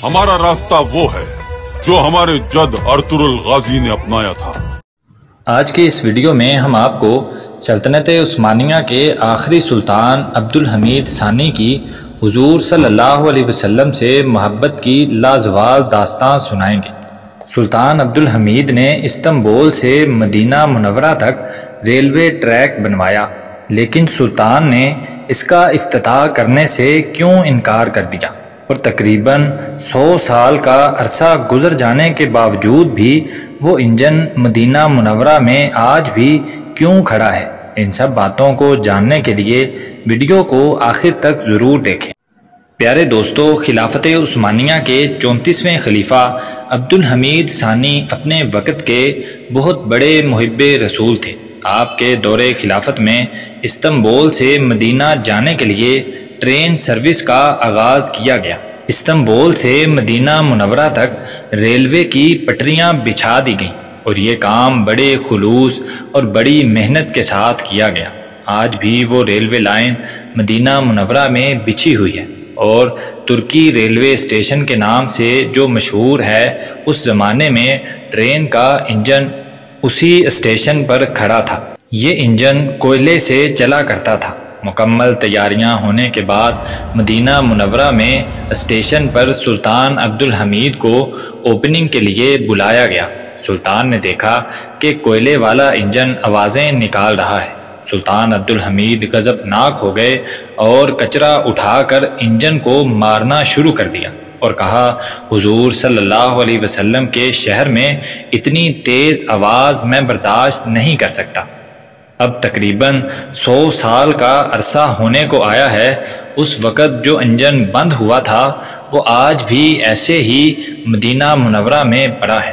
ہمارا راستہ وہ ہے جو ہمارے جد ارطغرل غازی نے اپنایا تھا۔ آج کی اس ویڈیو میں ہم آپ کو سلطنت عثمانیہ کے آخری سلطان عبدالحمید ثانی کی حضور صلی اللہ علیہ وسلم سے محبت کی لازوال داستان سنائیں گے۔ سلطان عبدالحمید نے استنبول سے مدینہ منورہ تک ریلوے ٹریک بنوایا، لیکن سلطان نے اس کا افتتاح کرنے سے کیوں انکار کر دیا، اور تقریباً 100 سال کا عرصہ گزر جانے کے باوجود بھی وہ انجن مدینہ منورہ میں آج بھی کیوں کھڑا ہے؟ ان سب باتوں کو جاننے کے لیے ویڈیو کو آخر تک ضرور دیکھیں۔ پیارے دوستو، خلافت عثمانیہ کے 34ویں خلیفہ عبدالحمید ثانی اپنے وقت کے بہت بڑے محب رسول تھے۔ آپ کے دور خلافت میں استنبول سے مدینہ جانے کے لیے ٹرین سروس کا آغاز کیا گیا۔ استنبول سے مدینہ منورہ تک ریلوے کی پٹریاں بچھا دی گئیں، اور یہ کام بڑے خلوص اور بڑی محنت کے ساتھ کیا گیا۔ آج بھی وہ ریلوے لائن مدینہ منورہ میں بچھی ہوئی ہے، اور ترکی ریلوے اسٹیشن کے نام سے جو مشہور ہے، اس زمانے میں ٹرین کا انجن اسی اسٹیشن پر کھڑا تھا۔ یہ انجن کوئلے سے چلا کرتا تھا۔ مکمل تیاریاں ہونے کے بعد مدینہ منورہ میں اسٹیشن پر سلطان عبدالحمید کو اوپننگ کے لیے بلایا گیا۔ سلطان نے دیکھا کہ کوئلے والا انجن آوازیں نکال رہا ہے۔ سلطان عبدالحمید غضبناک ہو گئے اور کچرا اٹھا کر انجن کو مارنا شروع کر دیا، اور کہا، حضور صلی اللہ علیہ وسلم کے شہر میں اتنی تیز آواز میں برداشت نہیں کر سکتا۔ اب تقریباً 100 سال کا عرصہ ہونے کو آیا ہے۔ اس وقت جو انجن بند ہوا تھا وہ آج بھی ایسے ہی مدینہ منورہ میں پڑا ہے۔